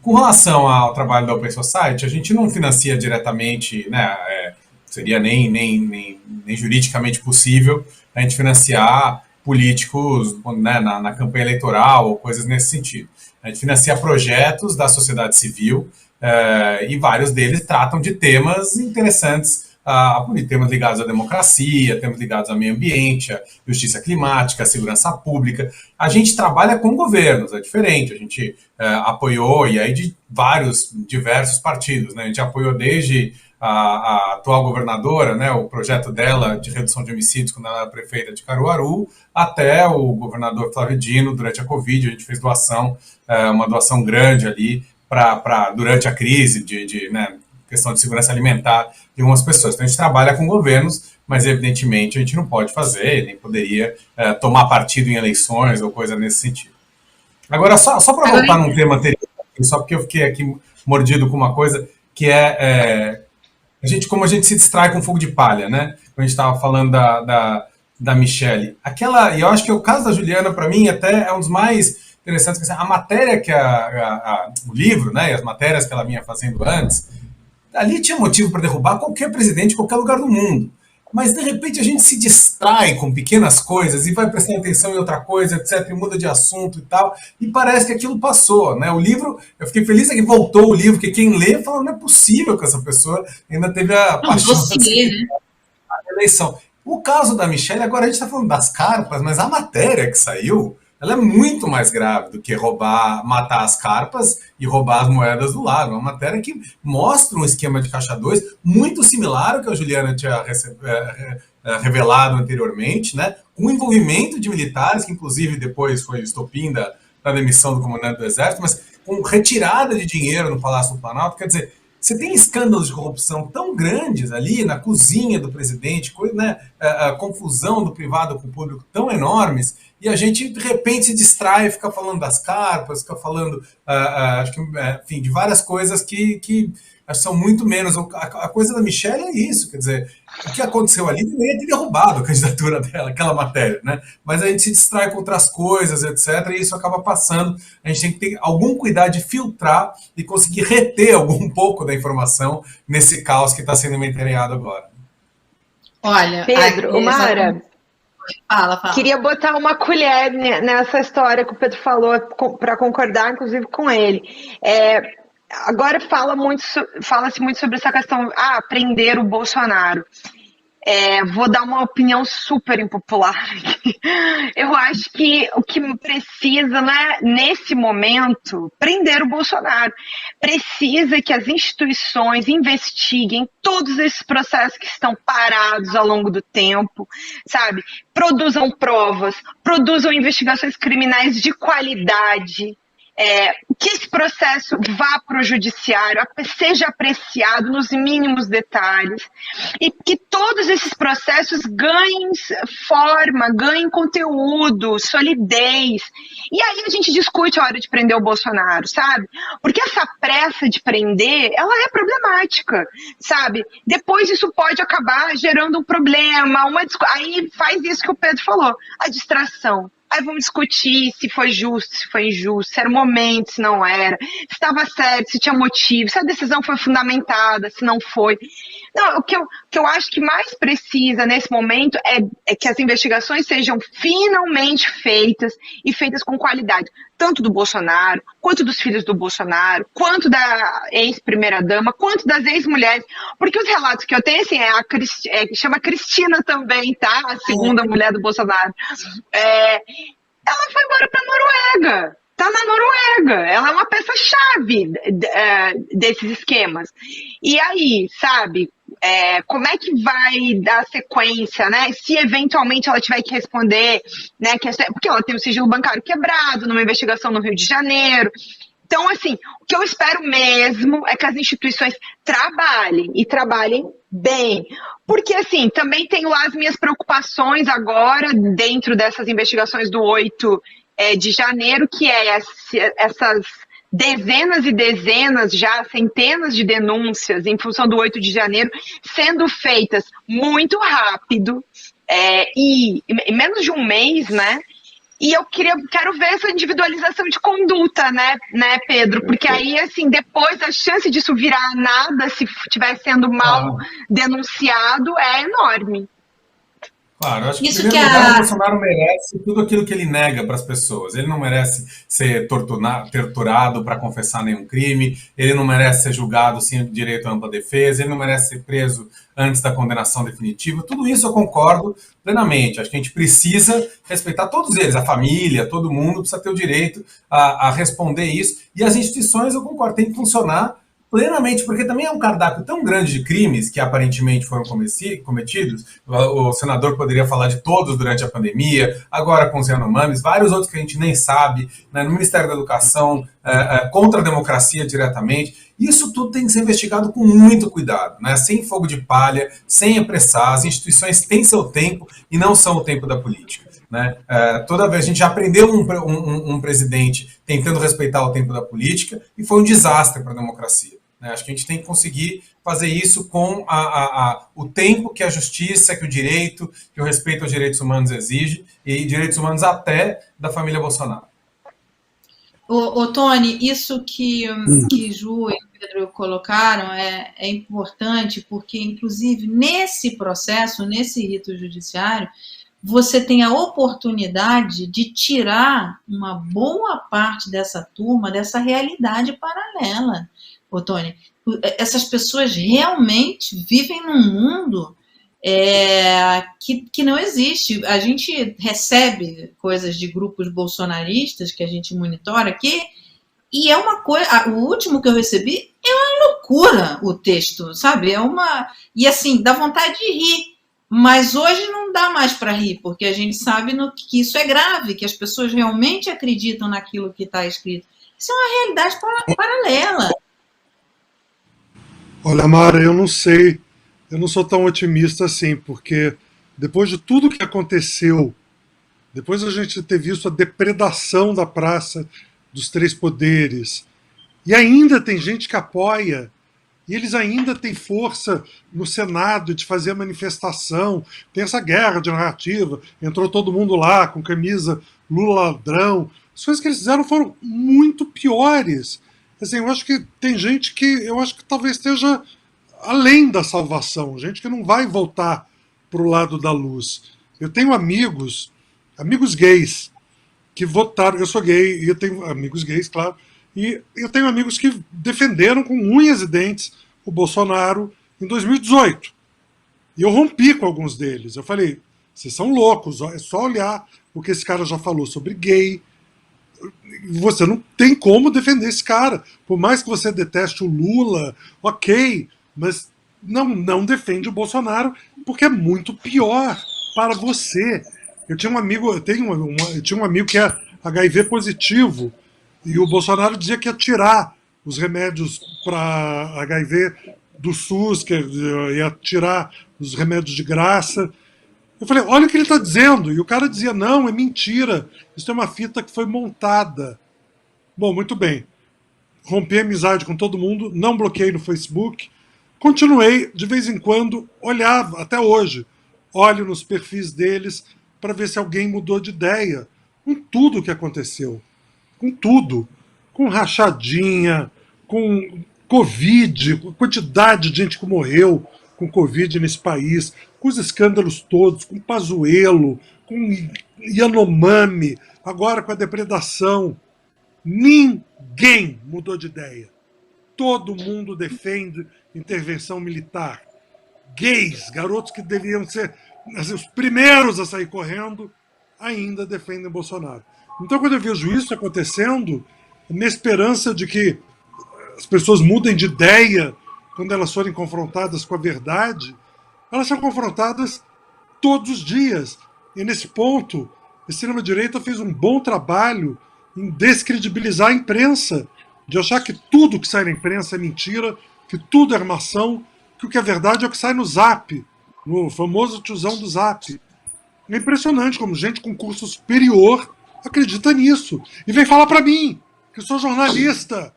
Com relação ao trabalho da Open Society, a gente não financia diretamente, né, seria nem juridicamente possível a gente financiar políticos, né, na campanha eleitoral ou coisas nesse sentido. A gente financia projetos da sociedade civil e vários deles tratam de temas interessantes, temas ligados à democracia, temas ligados ao meio ambiente, à justiça climática, à segurança pública. A gente trabalha com governos, é diferente. A gente apoiou, e aí de diversos partidos, né? A gente apoiou desde a atual governadora, né, o projeto dela de redução de homicídios quando ela era prefeita de Caruaru, até o governador Flávio Dino, durante a Covid. A gente fez uma doação grande ali durante a crise né, questão de segurança alimentar de algumas pessoas. Então, a gente trabalha com governos, mas, evidentemente, a gente não pode fazer, nem poderia tomar partido em eleições ou coisa nesse sentido. Agora, só para voltar num tema anterior, só porque eu fiquei aqui mordido com uma coisa, que como a gente se distrai com fogo de palha, né? Quando a gente estava falando da Michelle. E eu acho que o caso da Juliana, para mim, até é um dos mais interessantes. A matéria o livro, né, e as matérias que ela vinha fazendo antes, ali tinha motivo para derrubar qualquer presidente em qualquer lugar do mundo. Mas, de repente, a gente se distrai com pequenas coisas e vai prestando atenção em outra coisa, etc., e muda de assunto e tal, e parece que aquilo passou, né? O livro, eu fiquei feliz que voltou o livro, porque quem lê fala, não é possível que essa pessoa ainda teve a paixão da eleição. O caso da Michelle, agora a gente está falando das carpas, mas a matéria que saiu, ela é muito mais grave do que matar as carpas e roubar as moedas do lado. É uma matéria que mostra um esquema de caixa 2 muito similar ao que a Juliana tinha revelado anteriormente, né? Com envolvimento de militares, que inclusive depois foi estopim da demissão do comandante do Exército, mas com retirada de dinheiro no Palácio do Planalto. Quer dizer, você tem escândalos de corrupção tão grandes ali na cozinha do presidente, né? A confusão do privado com o público tão enormes, e a gente, de repente, se distrai, fica falando das carpas, fica falando, acho que, enfim, de várias coisas que acho que são muito menos. A coisa da Michelle é isso, quer dizer, o que aconteceu ali deveria ter derrubado a candidatura dela, aquela matéria, né? Mas a gente se distrai com outras coisas, etc., e isso acaba passando. A gente tem que ter algum cuidado de filtrar e conseguir reter um pouco da informação nesse caos que está sendo metralhado agora. Olha, Pedro, Mara, fala. Queria botar uma colher nessa história que o Pedro falou, para concordar, inclusive, com ele. Agora fala-se muito sobre essa questão, prender o Bolsonaro. Vou dar uma opinião super impopular aqui. Eu acho que o que precisa, né, nesse momento, prender o Bolsonaro. Precisa que as instituições investiguem todos esses processos que estão parados ao longo do tempo, sabe? Produzam provas, produzam investigações criminais de qualidade. Que esse processo vá para o judiciário, seja apreciado nos mínimos detalhes, e que todos esses processos ganhem forma, ganhem conteúdo, solidez. E aí a gente discute a hora de prender o Bolsonaro, sabe? Porque essa pressa de prender, ela é problemática, sabe? Depois isso pode acabar gerando um problema, aí faz isso que o Pedro falou, a distração. Aí vamos discutir se foi justo, se foi injusto, se era o momento, se não era, se estava certo, se tinha motivo, se a decisão foi fundamentada, se não foi. Não, o que eu acho que mais precisa nesse momento é que as investigações sejam finalmente feitas e feitas com qualidade, tanto do Bolsonaro, quanto dos filhos do Bolsonaro, quanto da ex-primeira-dama, quanto das ex-mulheres, porque os relatos que eu tenho, assim, chama Cristina também, tá? A segunda mulher do Bolsonaro. Ela foi embora para a Noruega. Está na Noruega. Ela é uma peça-chave desses esquemas. E aí, sabe, como é que vai dar sequência, né? Se eventualmente ela tiver que responder, né? Porque ela tem o sigilo bancário quebrado numa investigação no Rio de Janeiro. Então, assim, o que eu espero mesmo é que as instituições trabalhem e trabalhem bem. Porque, assim, também tenho lá as minhas preocupações agora dentro dessas investigações do 8 de janeiro, que essas dezenas e dezenas, já centenas de denúncias em função do 8 de janeiro, sendo feitas muito rápido e em menos de um mês, né? E eu quero ver essa individualização de conduta, né, Pedro? Porque aí, assim, depois a chance disso virar nada, se estiver sendo mal denunciado, é enorme. Claro, eu acho que em primeiro lugar o Bolsonaro merece tudo aquilo que ele nega para as pessoas. Ele não merece ser torturado para confessar nenhum crime, ele não merece ser julgado sem direito à ampla defesa, ele não merece ser preso antes da condenação definitiva. Tudo isso eu concordo plenamente. Acho que a gente precisa respeitar todos eles, a família, todo mundo precisa ter o direito a responder isso. E as instituições, eu concordo, tem que funcionar plenamente, porque também é um cardápio tão grande de crimes que aparentemente foram cometidos. O senador poderia falar de todos durante a pandemia, agora com os Yanomamis, vários outros que a gente nem sabe, né, no Ministério da Educação, contra a democracia diretamente. Isso tudo tem que ser investigado com muito cuidado, né, sem fogo de palha, sem apressar. As instituições têm seu tempo e não são o tempo da política. Né? Toda vez a gente já aprendeu um presidente tentando respeitar o tempo da política e foi um desastre para a democracia. Né? Acho que a gente tem que conseguir fazer isso com o tempo que a justiça, que o direito, que o respeito aos direitos humanos exige, e direitos humanos até da família Bolsonaro. Ô Tony, isso que Ju e Pedro colocaram é importante, porque, inclusive, nesse processo, nesse rito judiciário, você tem a oportunidade de tirar uma boa parte dessa turma dessa realidade paralela, ô Tony. Essas pessoas realmente vivem num mundo que não existe. A gente recebe coisas de grupos bolsonaristas que a gente monitora aqui, e é uma coisa. O último que eu recebi é uma loucura o texto, sabe? E assim, dá vontade de rir. Mas hoje não dá mais para rir, porque a gente sabe que isso é grave, que as pessoas realmente acreditam naquilo que está escrito. Isso é uma realidade paralela. Olha, Mara, eu não sei, eu não sou tão otimista assim, porque depois de tudo que aconteceu, depois da gente ter visto a depredação da Praça dos Três Poderes, e ainda tem gente que apoia, e eles ainda têm força no Senado de fazer a manifestação, tem essa guerra de narrativa, entrou todo mundo lá com camisa Lula ladrão, as coisas que eles fizeram foram muito piores. Assim, eu acho que tem gente que eu acho que talvez esteja além da salvação, gente que não vai voltar para o lado da luz. Eu tenho amigos gays, que votaram, eu sou gay, e eu tenho amigos gays, claro, e eu tenho amigos que defenderam com unhas e dentes o Bolsonaro em 2018. E eu rompi com alguns deles. Eu falei, vocês são loucos, é só olhar o que esse cara já falou sobre gay. Você não tem como defender esse cara. Por mais que você deteste o Lula, ok, mas não defende o Bolsonaro, porque é muito pior para você. Eu tinha um amigo, eu tinha um amigo que é HIV positivo, e o Bolsonaro dizia que ia tirar os remédios para HIV do SUS, que ia tirar os remédios de graça. Eu falei, olha o que ele está dizendo. E o cara dizia, não, é mentira. Isso é uma fita que foi montada. Bom, muito bem. Rompi a amizade com todo mundo, não bloqueei no Facebook. Continuei, de vez em quando, olhava, até hoje, olho nos perfis deles para ver se alguém mudou de ideia com tudo o que aconteceu. Com tudo. Com rachadinha, com Covid, com quantidade de gente que morreu, com Covid nesse país, com os escândalos todos, com Pazuello, com Yanomami, agora com a depredação. Ninguém mudou de ideia. Todo mundo defende intervenção militar. Gays, garotos que deveriam ser os primeiros a sair correndo, ainda defendem Bolsonaro. Então, quando eu vejo isso acontecendo, a minha esperança de que as pessoas mudem de ideia quando elas forem confrontadas com a verdade, elas são confrontadas todos os dias. E nesse ponto, a extrema-direita fez um bom trabalho em descredibilizar a imprensa, de achar que tudo que sai na imprensa é mentira, que tudo é armação, que o que é verdade é o que sai no Zap, no famoso tiozão do Zap. É impressionante como gente com curso superior acredita nisso. E vem falar para mim, que sou jornalista,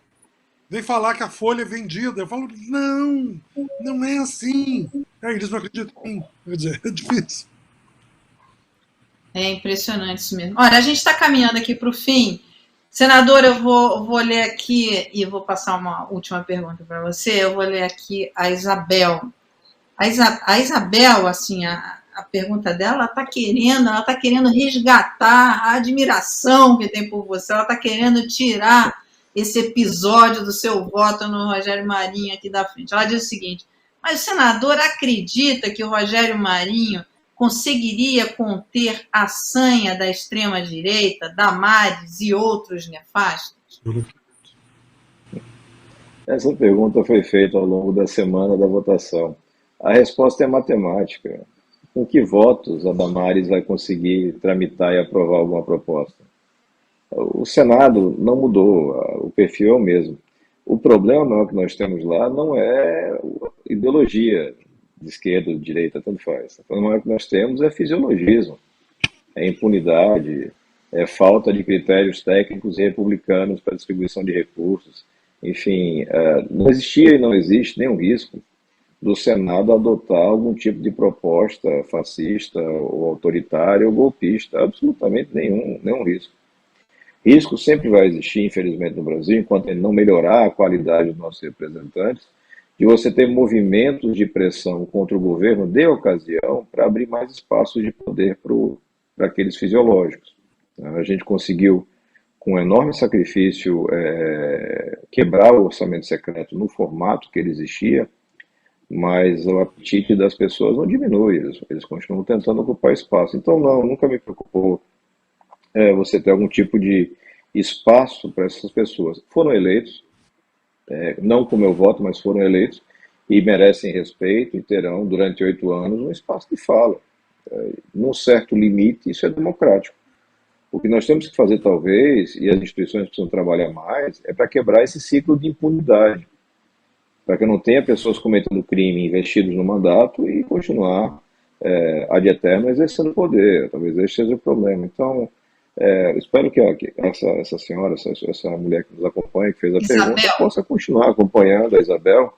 vem falar que a Folha é vendida. Eu falo, não, não é assim. Aí eles não acreditam em mim. Quer dizer, é difícil. É impressionante isso mesmo. Olha, a gente está caminhando aqui para o fim. Senador, eu vou ler aqui e vou passar uma última pergunta para você. Eu vou ler aqui a Isabel. A Isabel, assim, a pergunta dela, ela está querendo resgatar a admiração que tem por você, ela está querendo tirar esse episódio do seu voto no Rogério Marinho aqui da frente. Ela diz o seguinte: mas o senador acredita que o Rogério Marinho conseguiria conter a sanha da extrema-direita, Damares e outros nefastos? Essa pergunta foi feita ao longo da semana da votação. A resposta é matemática. Com que votos a Damares vai conseguir tramitar e aprovar alguma proposta? O Senado não mudou, o perfil é o mesmo. O problema maior que nós temos lá não é ideologia de esquerda ou de direita, tanto faz. O problema maior que nós temos é fisiologismo, é impunidade, é falta de critérios técnicos e republicanos para distribuição de recursos. Enfim, não existia e não existe nenhum risco do Senado adotar algum tipo de proposta fascista ou autoritária ou golpista. Absolutamente nenhum risco. Risco sempre vai existir, infelizmente, no Brasil, enquanto ele não melhorar a qualidade dos nossos representantes, de você ter movimentos de pressão contra o governo de ocasião para abrir mais espaços de poder para aqueles fisiológicos. A gente conseguiu, com um enorme sacrifício, quebrar o orçamento secreto no formato que ele existia, mas o apetite das pessoas não diminui, eles continuam tentando ocupar espaço. Então, nunca me preocupou você ter algum tipo de espaço para essas pessoas. Foram eleitos, não com meu voto, mas foram eleitos, e merecem respeito e terão, durante 8 anos, um espaço de fala. Num certo limite, isso é democrático. O que nós temos que fazer, talvez, e as instituições precisam trabalhar mais, é para quebrar esse ciclo de impunidade, para que não tenha pessoas cometendo crime investidos no mandato e continuar ad eterno exercendo poder. Talvez esse seja o problema. Então, espero que essa senhora, essa mulher que nos acompanha, que fez a pergunta, possa continuar acompanhando, a Isabel,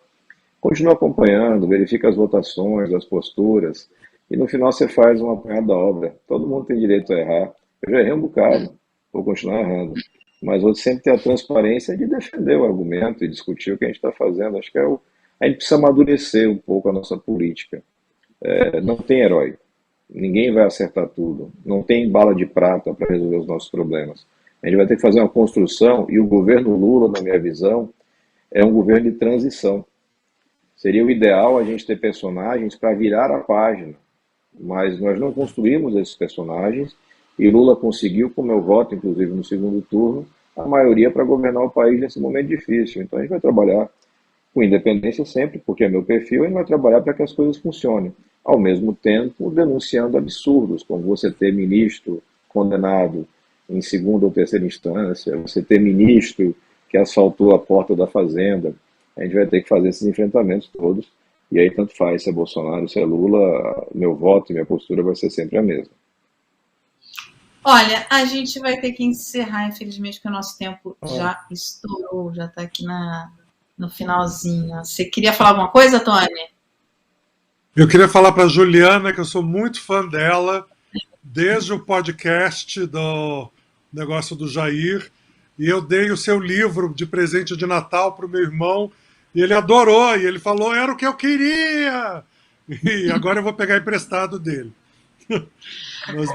continua acompanhando, verifica as votações, as posturas, e no final você faz uma apanhada da obra. Todo mundo tem direito a errar. Eu já errei um bocado, vou continuar errando. Mas vou sempre ter a transparência de defender o argumento e discutir o que a gente está fazendo. Acho que a gente precisa amadurecer um pouco a nossa política. Não tem herói. Ninguém vai acertar tudo. Não tem bala de prata para resolver os nossos problemas. A gente vai ter que fazer uma construção, e o governo Lula, na minha visão, é um governo de transição. Seria o ideal a gente ter personagens para virar a página, mas nós não construímos esses personagens, e Lula conseguiu, com meu voto, inclusive no segundo turno, a maioria para governar o país nesse momento difícil. Então a gente vai trabalhar com independência sempre, porque é meu perfil, e a gente vai trabalhar para que as coisas funcionem. Ao mesmo tempo, denunciando absurdos, como você ter ministro condenado em segunda ou terceira instância, você ter ministro que assaltou a porta da fazenda. A gente vai ter que fazer esses enfrentamentos todos, e aí tanto faz se é Bolsonaro, se é Lula, meu voto e minha postura vai ser sempre a mesma. Olha, a gente vai ter que encerrar, infelizmente, porque o nosso tempo já estourou, já está aqui no finalzinho. Você queria falar alguma coisa, Tony? Eu queria falar para a Juliana que eu sou muito fã dela, desde o podcast do negócio do Jair, e eu dei o seu livro de presente de Natal para o meu irmão, e ele adorou, e ele falou, era o que eu queria! E agora eu vou pegar emprestado dele.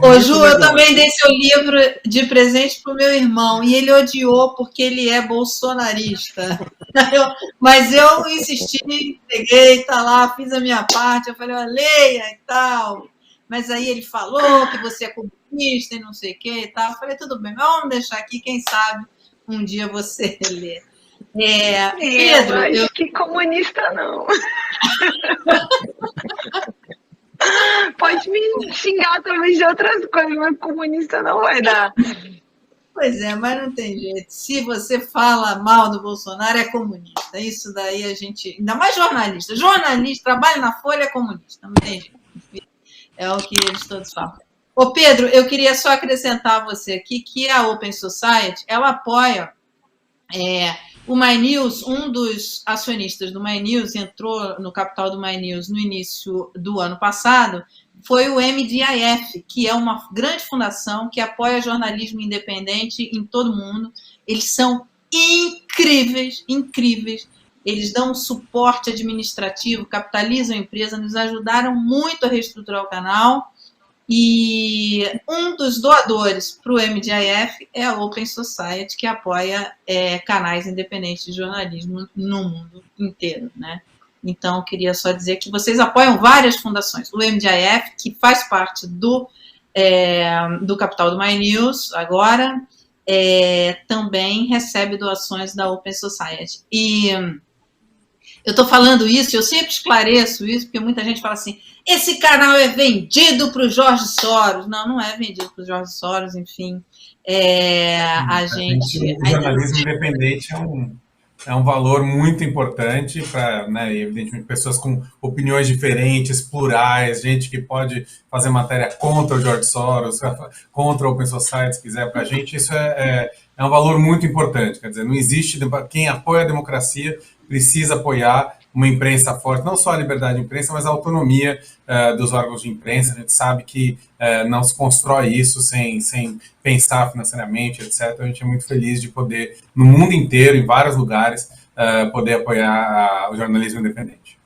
Ô, Ju, eu também dei seu livro de presente para o meu irmão e ele odiou porque ele é bolsonarista. Mas eu insisti, peguei, tá lá, fiz a minha parte, eu falei, leia e tal. Mas aí ele falou que você é comunista e não sei o que e tal. Eu falei, tudo bem, mas vamos deixar aqui, quem sabe um dia você lê. Pedro, eu acho que comunista não. Pode me xingar também de outras coisas, mas comunista não vai dar. Pois é, mas não tem jeito. Se você fala mal do Bolsonaro, é comunista. Isso daí a gente... Ainda mais jornalista. Jornalista, trabalha na Folha, é comunista. Não tem jeito. É o que eles todos falam. Ô, Pedro, eu queria só acrescentar a você aqui que a Open Society, ela apoia... o MyNews, um dos acionistas do MyNews, entrou no capital do MyNews no início do ano passado, foi o MDIF, que é uma grande fundação que apoia jornalismo independente em todo o mundo. Eles são incríveis, incríveis. Eles dão suporte administrativo, capitalizam a empresa, nos ajudaram muito a reestruturar o canal. E um dos doadores para o MDIF é a Open Society, que apoia canais independentes de jornalismo no mundo inteiro, né? Então, eu queria só dizer que vocês apoiam várias fundações. O MDIF, que faz parte do capital do MyNews agora, também recebe doações da Open Society. E eu estou falando isso, eu sempre esclareço isso, porque muita gente fala assim, esse canal é vendido para o Jorge Soros. Não, não é vendido para o Jorge Soros, enfim. O jornalismo independente é um valor muito importante para, né, evidentemente, pessoas com opiniões diferentes, plurais, gente que pode fazer matéria contra o Jorge Soros, contra o Open Society, se quiser, para a gente, isso é um valor muito importante. Quer dizer, não existe... Quem apoia a democracia precisa apoiar uma imprensa forte, não só a liberdade de imprensa, mas a autonomia dos órgãos de imprensa. A gente sabe que não se constrói isso sem pensar financeiramente, etc. A gente é muito feliz de poder, no mundo inteiro, em vários lugares, poder apoiar o jornalismo independente.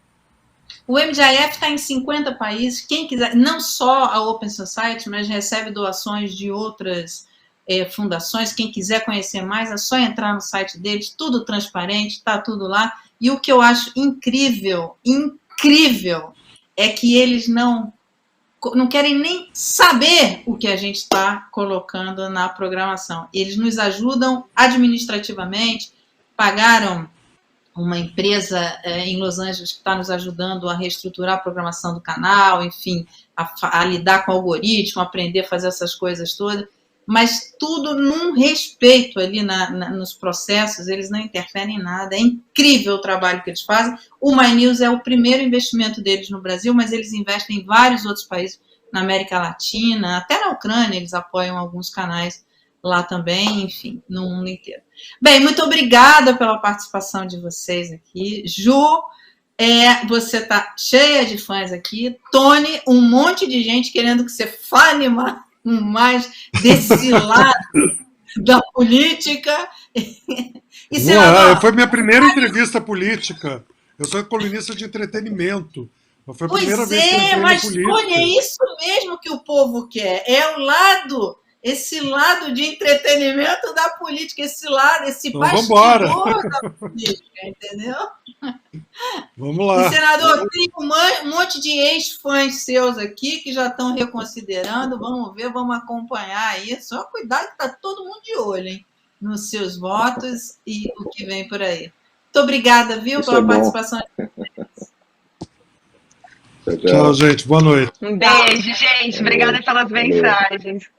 O MDIF está em 50 países. Quem quiser, não só a Open Society, mas recebe doações de outras fundações. Quem quiser conhecer mais, é só entrar no site deles, tudo transparente, está tudo lá. E o que eu acho incrível, é que eles não querem nem saber o que a gente está colocando na programação. Eles nos ajudam administrativamente, pagaram uma empresa em Los Angeles que está nos ajudando a reestruturar a programação do canal, enfim, a lidar com o algoritmo, aprender a fazer essas coisas todas, mas tudo num respeito ali nos processos, eles não interferem em nada. É incrível o trabalho que eles fazem. O MyNews é o primeiro investimento deles no Brasil, mas eles investem em vários outros países, na América Latina, até na Ucrânia, eles apoiam alguns canais lá também, enfim, no mundo inteiro. Bem, muito obrigada pela participação de vocês aqui. Ju, você está cheia de fãs aqui. Tony, um monte de gente querendo que você fale mais desse lado da política. E, senador, foi minha primeira entrevista política. Eu sou colunista de entretenimento. Foi a primeira vez que eu entrei na política. Tony, é isso mesmo que o povo quer. É esse lado de entretenimento da política, esse então, bastidor da política, entendeu? Vamos lá. E, senador, tem um monte de ex-fãs seus aqui que já estão reconsiderando. Vamos ver, vamos acompanhar aí. Só cuidado que está todo mundo de olho, hein? Nos seus votos e o que vem por aí. Muito obrigada, viu, pela participação. Tchau, gente. Boa noite. Um beijo, gente. Obrigada pelas mensagens.